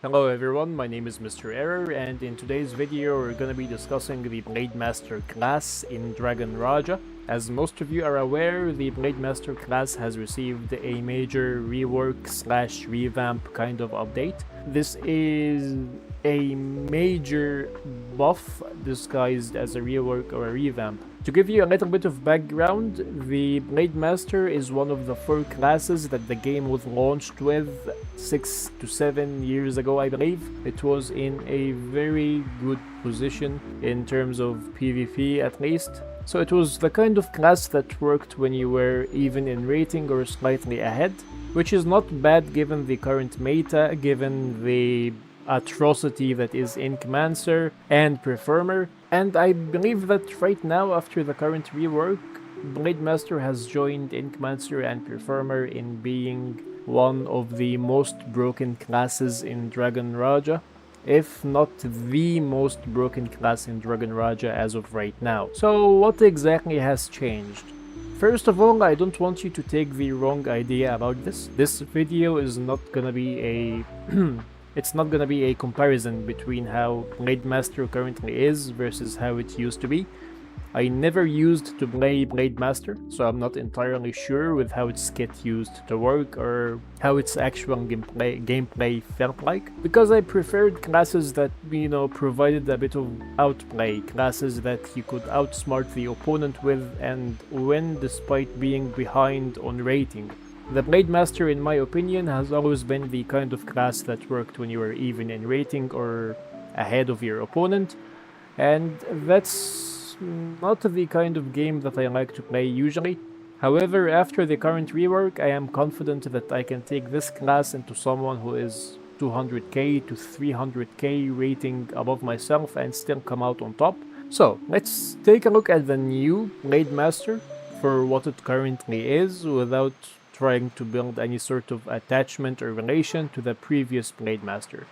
Hello everyone, my name is Mr. Error, and in today's video we're gonna be discussing the Blade Master class in Dragon Raja. As most of you are aware, the Blade Master class has received a major rework / revamp kind of update. This is a major buff disguised as a rework or a revamp. To give you a little bit of background, the Blade Master is one of the 4 classes that the game was launched with 6 to 7 years ago, I believe. It was in a very good position in terms of PvP at least. So it was the kind of class that worked when you were even in rating or slightly ahead, which is not bad given the current meta, given the atrocity that is Inkmancer and Performer. And I believe that right now, after the current rework, Blade Master has joined Inkmancer and Performer in being one of the most broken classes in Dragon Raja, if not the most broken class in Dragon Raja as of right now. So what exactly has changed? First of all, I don't want you to take the wrong idea about this. This video is not gonna be a it's not gonna be a comparison between how Blade Master currently is versus how it used to be. I never used to play Blade Master, so I'm not entirely sure with how its kit used to work or how its actual gameplay felt like, because I preferred classes that, provided a bit of outplay, classes that you could outsmart the opponent with and win despite being behind on rating. The Blade Master, in my opinion, has always been the kind of class that worked when you were even in rating or ahead of your opponent, and that's not the kind of game that I like to play usually. However, after the current rework, I am confident that I can take this class into someone who is 200k to 300k rating above myself and still come out on top. So, let's take a look at the new Blade Master for what it currently is, without trying to build any sort of attachment or relation to the previous Blade Master.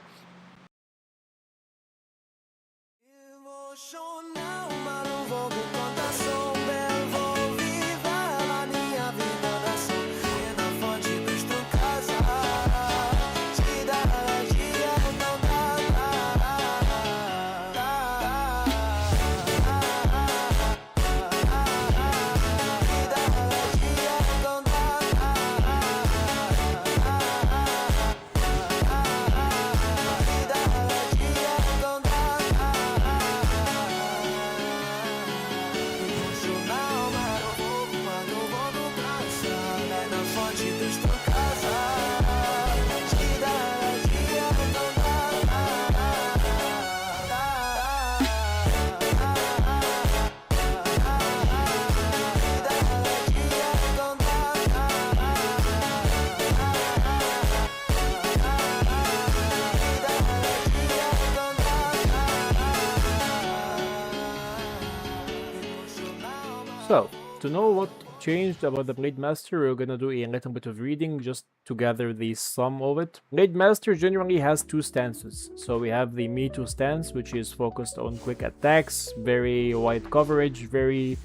So, to know what changed about the Blade Master, we're gonna do a little bit of reading just to gather the sum of it. Blade Master generally has 2 stances. So we have the Me Too stance, which is focused on quick attacks, very wide coverage, very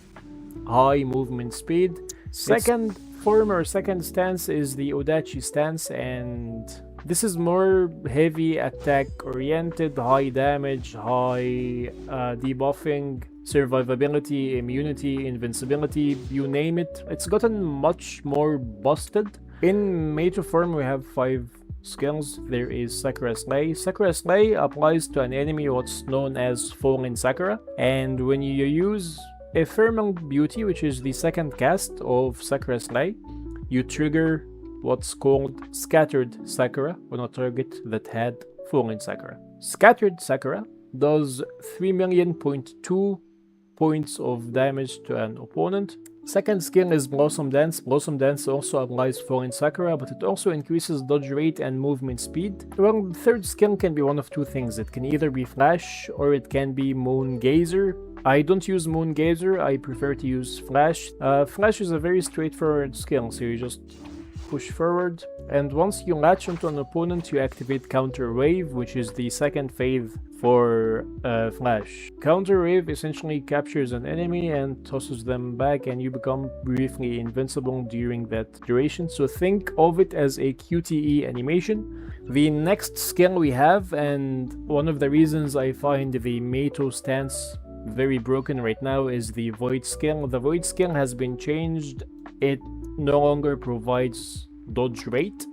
high movement speed. Second stance is the Odachi stance, and this is more heavy attack oriented, high damage, high debuffing, survivability, immunity, invincibility, you name it. It's gotten much more busted. In Meta form we have 5 skills. There is Sakura Slay. Sakura Slay applies to an enemy what's known as Fallen Sakura, and when you use Ephemeral Beauty, which is the second cast of Sakura Slay, you trigger what's called Scattered Sakura on a target that had Fallen Sakura. Scattered Sakura does 3,000,000.2 points of damage to an opponent. Second skill is Blossom Dance. Blossom Dance also applies Fallen Sakura, but it also increases dodge rate and movement speed. Well, the third skill can be one of 2 things. It can either be Flash or it can be Moon Gazer. I don't use Moon Gazer, I prefer to use Flash. Flash is a very straightforward skill, so you just push forward, And once you latch onto an opponent, you activate Counter Wave, which is the second phase for Flash. Counter Wave essentially captures an enemy and tosses them back, and you become briefly invincible during that duration. So think of it as a QTE animation. The next skill we have, and one of the reasons I find the Meito stance very broken right now, is the Void skill. The Void skill has been changed. It no longer provides dodge rate.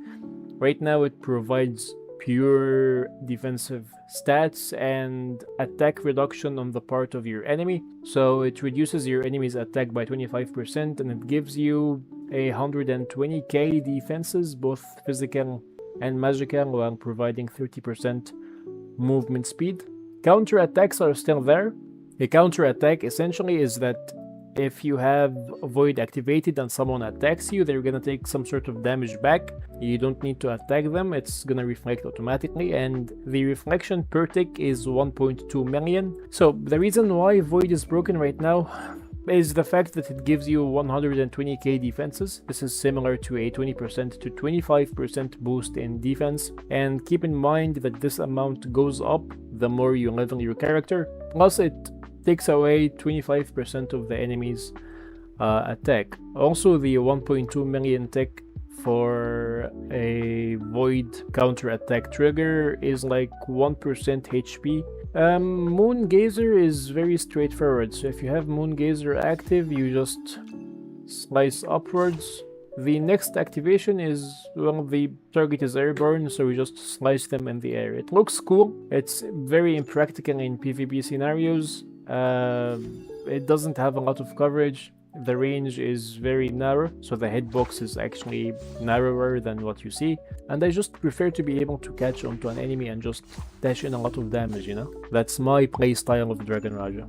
Right now it provides pure defensive stats and attack reduction on the part of your enemy. So it reduces your enemy's attack by 25% and it gives you 120k defenses, both physical and magical, while providing 30% movement speed. Counter attacks are still there. A counter attack essentially is that if you have Void activated and someone attacks you, they're gonna take some sort of damage back. You don't need to attack them, it's gonna reflect automatically, and the reflection per tick is 1.2 million. So the reason why Void is broken right now is the fact that it gives you 120k defenses. This is similar to a 20% to 25% boost in defense, and keep in mind that this amount goes up the more you level your character. Plus it takes away 25% of the enemy's attack. Also, the 1.2 million tick for a Void counter attack trigger is like 1% HP. Moon Gazer is very straightforward, so if you have Moon Gazer active, you just slice upwards. The next activation is, well, the target is airborne, so we just slice them in the air. It looks cool, it's very impractical in PvP scenarios. It doesn't have a lot of coverage. The range is very narrow, so the hitbox is actually narrower than what you see, and I just prefer to be able to catch onto an enemy and just dash in a lot of damage, you know? That's my playstyle of Dragon Raja.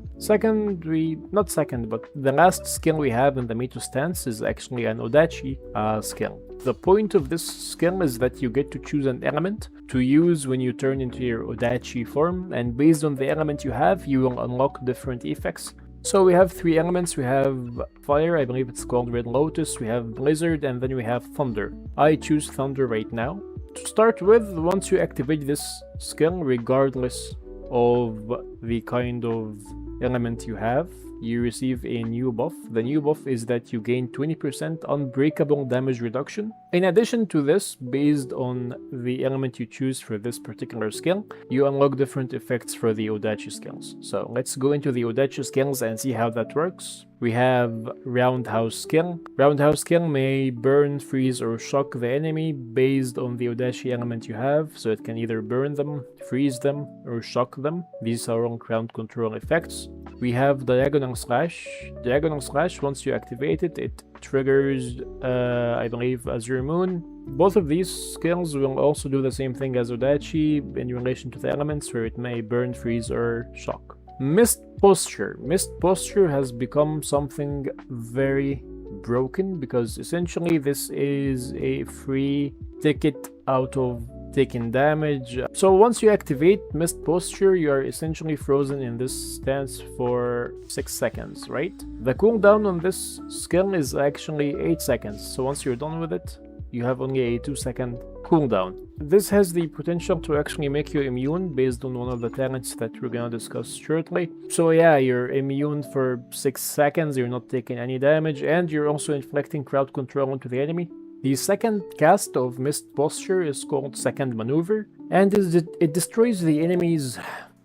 The last skill we have in the Meito stance is actually an Odachi skill. The point of this skill is that you get to choose an element to use when you turn into your Odachi form, and based on the element you have, you will unlock different effects. So we have three elements. We have fire, I believe it's called Red Lotus, we have blizzard, and then we have thunder. I choose thunder right now. To start with, once you activate this skill, regardless of the kind of element you have, you receive a new buff. The new buff is that you gain 20% unbreakable damage reduction. In addition to this, based on the element you choose for this particular skill, you unlock different effects for the Odachi skills. So let's go into the Odachi skills and see how that works. We have Roundhouse skill. Roundhouse skill may burn, freeze, or shock the enemy based on the Odachi element you have, so it can either burn them, freeze them, or shock them. These are all ground control effects. We have Diagonal Slash. Diagonal Slash, once you activate it, it triggers, I believe, Azure Moon. Both of these skills will also do the same thing as Odachi in relation to the elements, where it may burn, freeze, or shock. Mist Posture. Mist Posture has become something very broken because essentially this is a free ticket out of taking damage. So once you activate Mist Posture, you are essentially frozen in this stance for 6 seconds, right? The cooldown on this skill is actually 8 seconds, so once you're done with it, you have only a 2-second cooldown. This has the potential to actually make you immune based on one of the talents that we're gonna discuss shortly. So yeah, you're immune for 6 seconds, you're not taking any damage, and you're also inflicting crowd control onto the enemy. The second cast of Mist Posture is called Second Maneuver, and it destroys the enemy's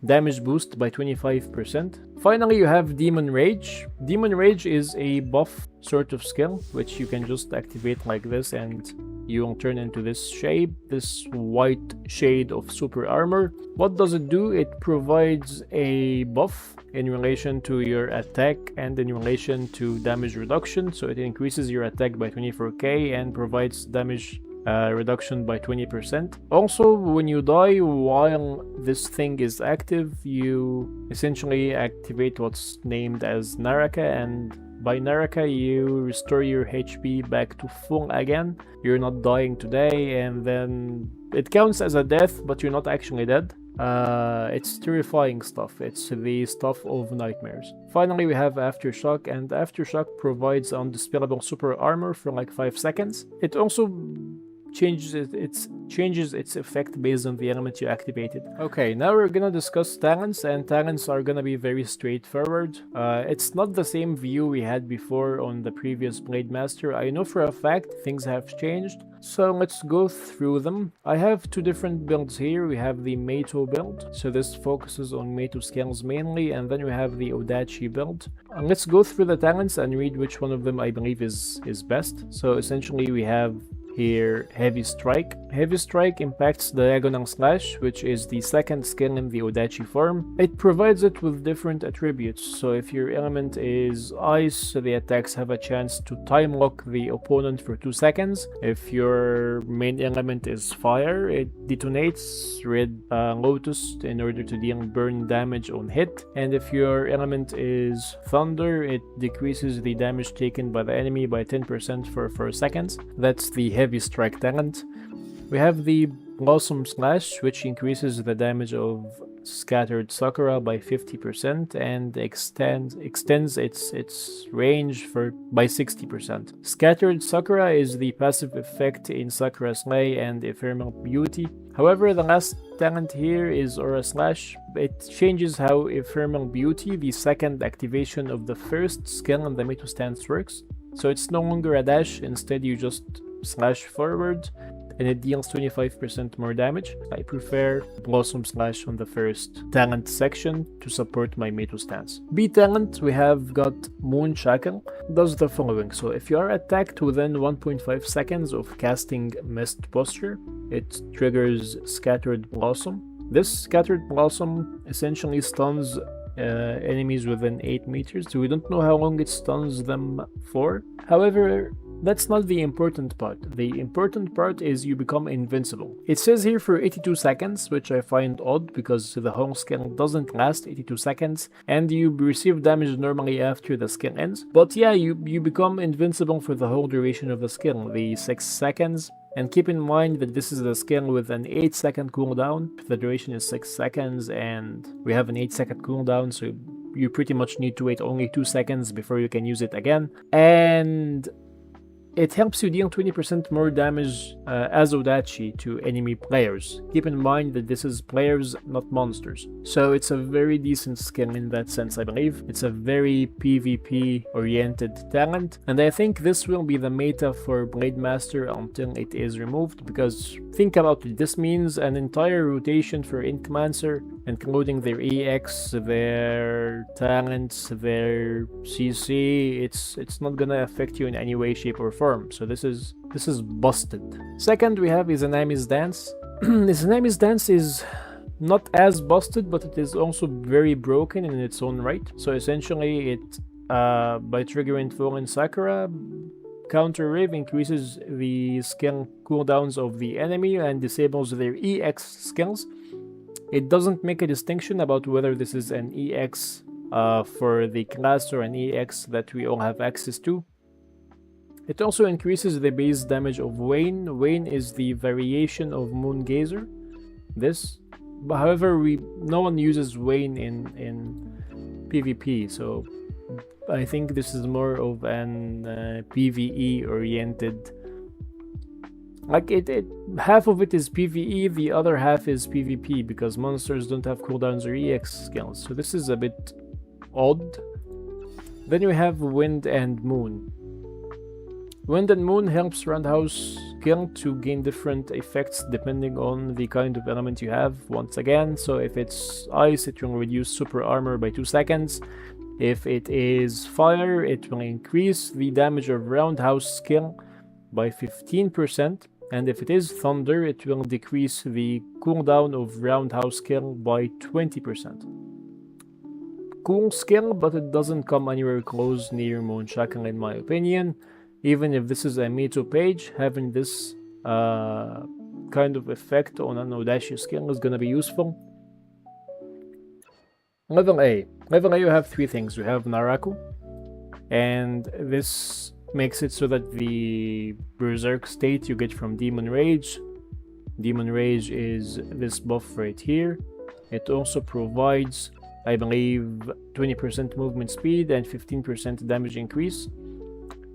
damage boost by 25%. Finally, you have Demon Rage. Demon Rage is a buff sort of skill, which you can just activate like this and you will turn into this shape, this white shade of super armor. What does it do? It provides a buff in relation to your attack and in relation to damage reduction, so it increases your attack by 24k and provides damage reduction by 20%. Also, when you die while this thing is active, you essentially activate what's named as Naraka, and by Naraka you restore your HP back to full again. You're not dying today, and then it counts as a death, but you're not actually dead. It's terrifying stuff. It's the stuff of nightmares. Finally, we have Aftershock, and Aftershock provides undispellable super armor for like 5 seconds. It also changes its effect based on the element you activated. Okay, now we're gonna discuss talents, and talents are gonna be very straightforward. It's not the same view we had before on the previous Blade Master. I know for a fact things have changed, so let's go through them. I have two different builds here. We have the Meito build, so this focuses on Meito skills mainly, and then we have the Odachi build. Let's go through the talents and read which one of them I believe is best. So essentially we have here Heavy Strike. Heavy Strike impacts Diagonal Slash, which is the second skill in the Odachi form. It provides it with different attributes, so if your element is Ice, the attacks have a chance to time lock the opponent for 2 seconds. If your main element is Fire, it detonates Red Lotus in order to deal burn damage on hit. And if your element is Thunder, it decreases the damage taken by the enemy by 10% for 4 seconds. That's the Heavy Strike talent. We have the Blossom Slash, which increases the damage of Scattered Sakura by 50% and extends its range by 60%. Scattered Sakura is the passive effect in Sakura Slay and Ephemeral Beauty. However, the last talent here is Aura Slash. It changes how Ephemeral Beauty, the second activation of the first skill in the Meito stance, works. So it's no longer a dash, instead you just slash forward and it deals 25% more damage. I prefer Blossom Slash on the first talent section to support my Meito stance. B talent, we have got Moon Shackle. Does the following. So if you are attacked within 1.5 seconds of casting Mist Posture, it triggers Scattered Blossom. This Scattered Blossom essentially stuns enemies within 8 meters, so we don't know how long it stuns them for. However, that's not the important part. The important part is you become invincible. It says here for 82 seconds, which I find odd because the whole skill doesn't last 82 seconds, and you receive damage normally after the skill ends. But yeah, you become invincible for the whole duration of the skill, the 6 seconds. And keep in mind that this is a skill with an 8-second cooldown. The duration is 6 seconds, and we have an 8-second cooldown, so you pretty much need to wait only 2 seconds before you can use it again. And it helps you deal 20% more damage as Odachi to enemy players. Keep in mind that this is players, not monsters. So it's a very decent skill in that sense, I believe. It's a very PvP oriented talent, and I think this will be the meta for Blade Master until it is removed, because think about it, this means an entire rotation for Inkmancer, including their EX, their talents, their CC. It's not gonna affect you in any way, shape or form. So this is busted. Second, we have Izanami's Dance. Izanami's Dance is not as busted, but it is also very broken in its own right. So essentially, it by triggering Fallen Sakura, Counter Wave increases the skill cooldowns of the enemy and disables their EX skills. It doesn't make a distinction about whether this is an EX for the class or an EX that we all have access to. It also increases the base damage of Wayne. Wayne is the variation of Moon Gazer. However, no one uses Wayne in PvP, so I think this is more of an PvE oriented. Like half of it is PvE, the other half is PvP, because monsters don't have cooldowns or EX skills. So this is a bit odd. Then we have Wind and Moon. Wind and Moon helps Roundhouse skill to gain different effects depending on the kind of element you have, once again. So if it's Ice, it will reduce super armor by 2 seconds. If it is Fire, it will increase the damage of Roundhouse skill by 15%. And if it is Thunder, it will decrease the cooldown of Roundhouse skill by 20%. Cool skill, but it doesn't come anywhere close near Moon Shackle in my opinion. Even if this is a Meito page, having this kind of effect on an Odachi skill is gonna be useful. Level A. Level A, you have 3 things. You have Naraku, and this makes it so that the Berserk state you get from Demon Rage. Demon Rage is this buff right here. It also provides, I believe, 20% movement speed and 15% damage increase.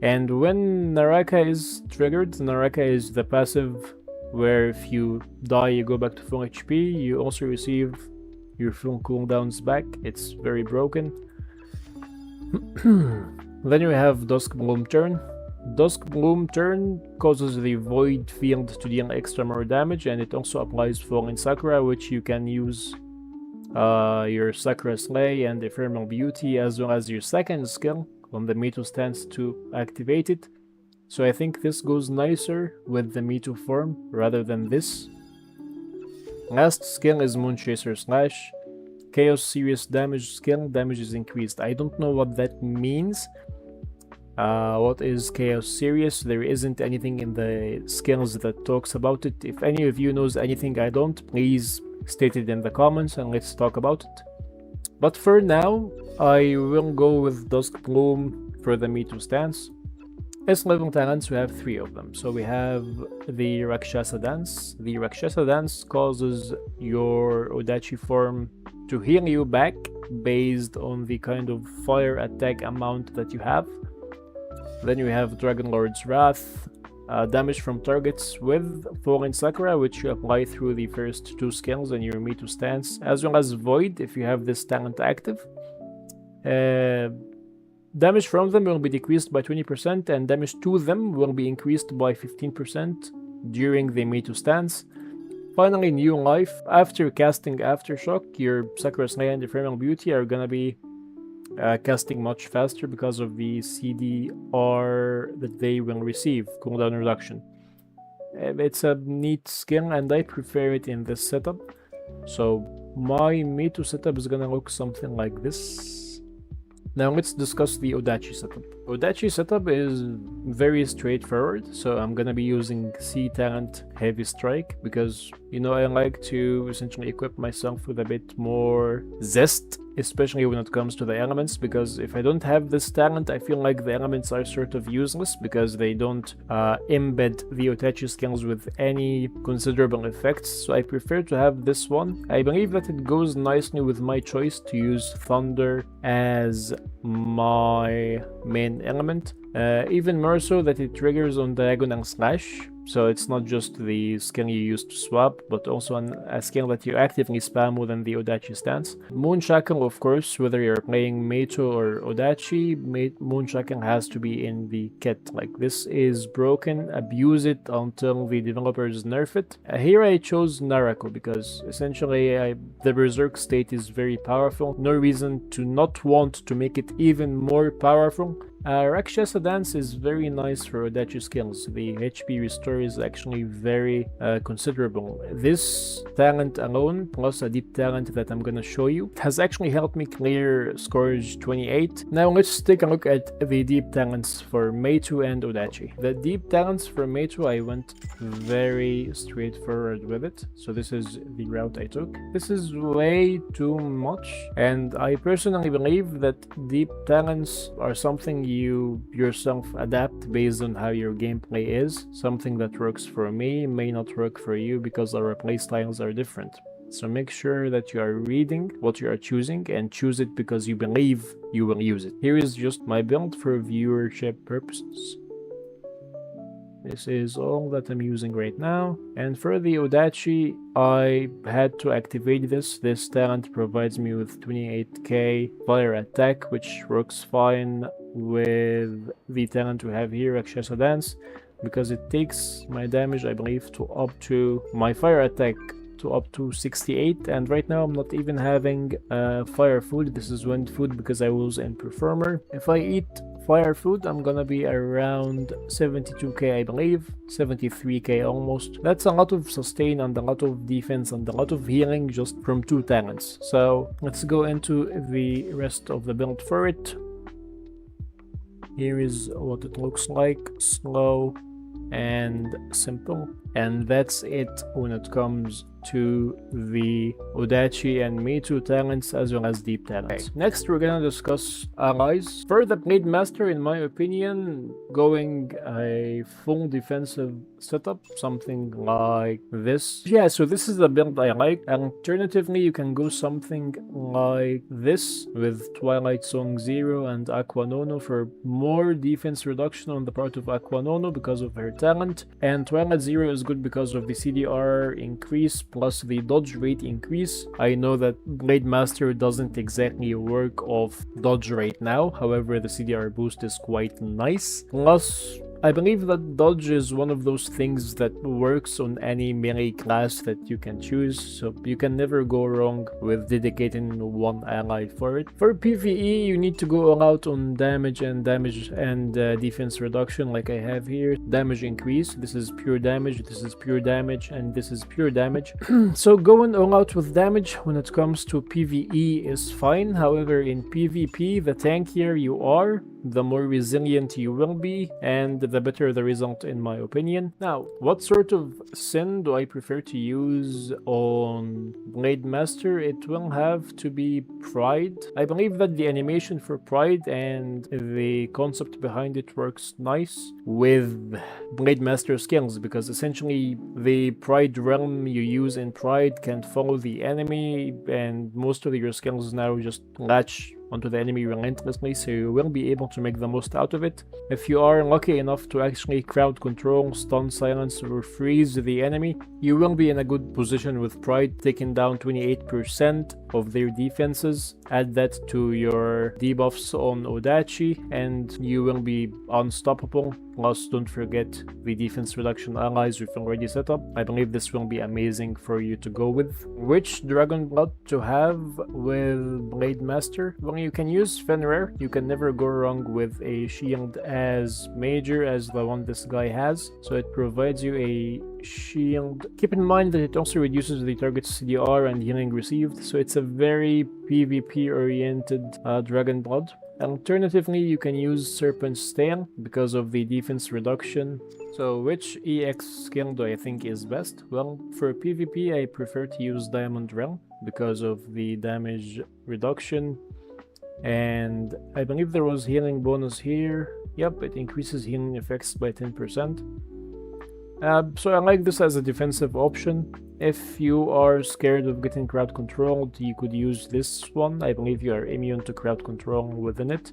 And when Naraka is triggered, Naraka is the passive where if you die you go back to full HP. You also receive your full cooldowns back. It's very broken. Then you have Dusk Bloom turn. Dusk Bloom turn causes the Void field to deal extra more damage, and it also applies Falling Sakura, which you can use your Sakura Slay and Ephemeral Beauty as well as your second skill on the Mito stance to activate it. So I think this goes nicer with the Mito form rather than this. Last skill is Moonchaser Slash. Chaos Serious Damage skill, damage is increased. I don't know what that means. What is Chaos Serious? There isn't anything in the skills that talks about it. If any of you knows anything I don't, please state it in the comments and let's talk about it. But for now, I will go with Dusk Bloom for the Mito stance. S-level talents, we have 3 of them. So we have the Rakshasa Dance. The Rakshasa Dance causes your Odachi form to heal you back based on the kind of fire attack amount that you have. Then you have Dragon Lord's Wrath, damage from targets with Falling Sakura, which you apply through the first 2 skills in your Mito stance, as well as Void if you have this talent active. Damage from them will be decreased by 20%, and damage to them will be increased by 15% during the Mito stance. Finally, New Life. After casting Aftershock, your Sakura Slay and Ephemeral Beauty are gonna be casting much faster because of the CDR that they will receive, cooldown reduction. It's a neat skill and I prefer it in this setup. So my Mito setup is gonna look something like this. Now let's discuss the Odachi setup. Odachi setup is very straightforward, so I'm gonna be using C talent Heavy Strike because, you know, I like to essentially equip myself with a bit more zest, especially when it comes to the elements, because if I don't have this talent, I feel like the elements are sort of useless because they don't embed the Odachi skills with any considerable effects, so I prefer to have this one. I believe that it goes nicely with my choice to use Thunder as my main element, even more so that it triggers on Diagonal Slash, so it's not just the skill you use to swap, but also a skill that you actively spam within the Odachi stance. Moonshackle, of course, whether you're playing Meito or Odachi, Moonshackle has to be in the kit. Like, this is broken, abuse it until the developers nerf it. Here I chose Narako because essentially the Berserk state is very powerful. No reason to not want to make it even more powerful. Rakshasa Dance is very nice for Odachi skills. The HP restore is actually very considerable. This talent alone, plus a deep talent that I'm gonna show you, has actually helped me clear Scourge 28. Now let's take a look at the deep talents for Meito and Odachi. The deep talents for Meito, I went very straightforward with it. So this is the route I took. This is way too much, and I personally believe that deep talents are something you yourself adapt based on how your gameplay is. Something that works for me may not work for you because our playstyles are different. So make sure that you are reading what you are choosing and choose it because you believe you will use it. Here is just my build for viewership purposes. This is all that I'm using right now. And for the Odachi, I had to activate this. This talent provides me with 28k fire attack, which works fine with the talent we have here, Rakshasa Dance, because it takes my damage, I believe, to up to my fire attack to up to 68, and right now I'm not even having fire food. This is wind food because I was in performer. If I eat fire food, I'm gonna be around 72k, I believe, 73k almost. That's a lot of sustain and a lot of defense and a lot of healing just from 2 talents. So let's go into the rest of the build for it. Here is what it looks like: slow and simple, and that's it when it comes to the Odachi and Meitu talents as well as deep talents. Okay. Next, we're gonna discuss allies. For the Blade Master, in my opinion, going a full defensive setup, something like this. Yeah, so this is the build I like. Alternatively, you can go something like this with Twilight Song Zero and Aquanono for more defense reduction on the part of Aquanono because of her talent, and Twilight Zero is good because of the CDR increase plus the dodge rate increase. I know that Blade Master doesn't exactly work off dodge rate now, however the CDR boost is quite nice. Plus, I believe that dodge is one of those things that works on any melee class that you can choose, so you can never go wrong with dedicating one ally for it. For PvE, you need to go all out on damage and defense reduction like I have here. Damage increase, this is pure damage, this is pure damage, and this is pure damage. So going all out with damage when it comes to PvE is fine, however in PvP, the tankier you are, the more resilient you will be, and the better the result in my opinion. Now, what sort of sin do I prefer to use on Blade Master? It will have to be Pride. I believe that the animation for Pride and the concept behind it works nice with Blade Master skills, because essentially the Pride realm you use in Pride can follow the enemy, and most of your skills now just latch onto the enemy relentlessly, so you will be able to make the most out of it. If you are lucky enough to actually crowd control, stun, silence, or freeze the enemy, you will be in a good position with Pride, taking down 28% of their defenses. Add that to your debuffs on Odachi, and you will be unstoppable. Plus, don't forget the defense reduction allies we've already set up. I believe this will be amazing for you to go with. Which Dragonblood to have with Blade Master? Well, you can use Fenrir. You can never go wrong with a shield as major as the one this guy has. So it provides you a shield. Keep in mind that it also reduces the target's CDR and healing received. So it's a very PvP oriented Dragonblood. Alternatively, you can use Serpent's Tail because of the defense reduction. So which EX skill do I think is best? Well, for PvP I prefer to use Diamond Realm because of the damage reduction. And I believe there was healing bonus here. Yep, it increases healing effects by 10%. So I like this as a defensive option. If you are scared of getting crowd controlled, you could use this one. I believe you are immune to crowd control within it.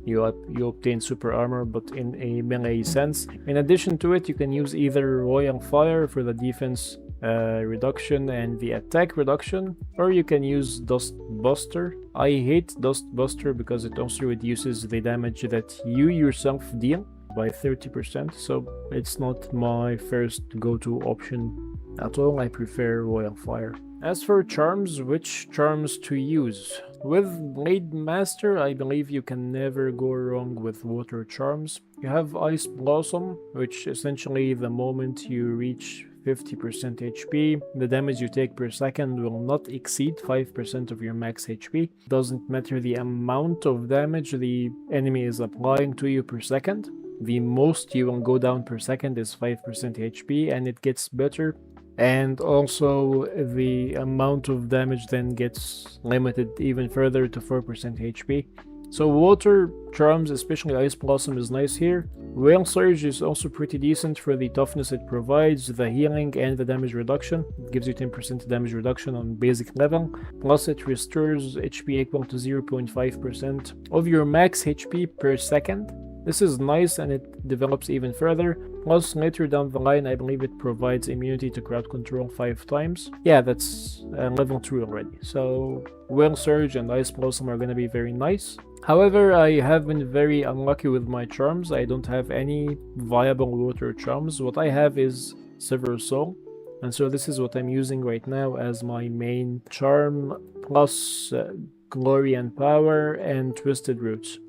You obtain super armor, but in a melee sense. In addition to it, you can use either Royal Fire for the defense reduction and the attack reduction, or you can use Dust Buster. I hate Dust Buster because it also reduces the damage that you yourself deal by 30%, so it's not my first go-to option at all. I prefer Royal Fire. As for charms, which charms to use? With Blade Master, I believe you can never go wrong with water charms. You have Ice Blossom, which essentially the moment you reach 50% HP, the damage you take per second will not exceed 5% of your max HP. Doesn't matter the amount of damage the enemy is applying to you per second. The most you will go down per second is 5% HP, and it gets better. And also the amount of damage then gets limited even further to 4% HP. So water charms, especially Ice Blossom, is nice here. Whale Surge is also pretty decent for the toughness it provides, the healing and the damage reduction. It gives you 10% damage reduction on basic level. Plus it restores HP equal to 0.5% of your max HP per second. This is nice, and it develops even further. Plus, later down the line, I believe it provides immunity to crowd control 5 times. Yeah, that's level 2 already. So, Whale Surge and Ice Blossom are gonna be very nice. However, I have been very unlucky with my charms. I don't have any viable water charms. What I have is Sever Soul. And so this is what I'm using right now as my main charm, plus Glory and Power and Twisted Roots.